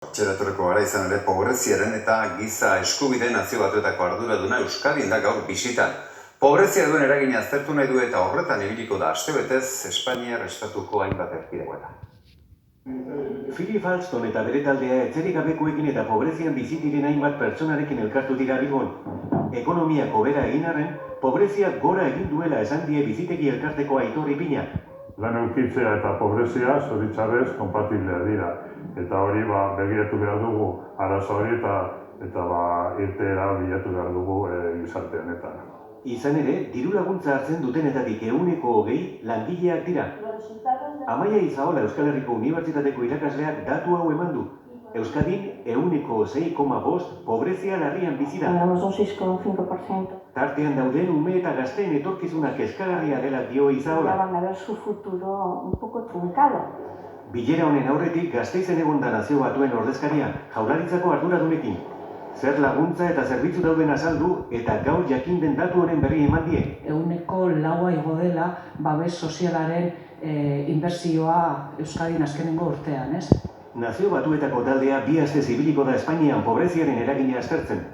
Txeratorreko gara izan ere, pobreziaren eta giza eskubide nazio batuetako arduraduna Euskadin da gaur bisitan. Pobrezia duen eragina aztertu nahi du eta horretan ibiliko da astebetez Espainiar estatuko hainbat erkidegoetan. Philip Alston eta bere taldea etxerik gabekoekin eta pobrezian bizi diren hainbat pertsonarekin elkartu dira Bilbon. Ekonomiak hobera egin arren, pobreziak gora egin duela esan die bizitegi elkarteko Aitor Ipiñak. Lan eukitzea eta pobrezia zoritxarrez konpatibleak dira. Eta hori begiratu behar dugu arazo hori eta irteera bilatu behar dugu gizarte honetan. Izan ere, diru laguntza hartzen dutenetatik 20% langileak dira. Amaia Izaola Euskal Herriko Unibertsitateko irakasleak datu hau eman du. Euskadin 6,5% pobrezia larrian bizi da. Hablamos de un 6,5%. Tartean dauden ume eta gazteen etorkizuna kezkagarria dela dio Izaola. Van a ver su futuro un poco truncado. Bilera honen aurretik Gasteizen egon da Nazio Batuen ordezkaria, Jaurlaritzako arduradunekin. Zer laguntza eta zerbitzu dauden azaldu eta gaur jakin den datu honen berri eman die. 4% igo dela babes sozialaren inbertsioa Euskadin azkenengo urtean, ez? Nazio Batuetako taldea 2 astez ibiliko da Espainian pobreziaren eragina aztertzen.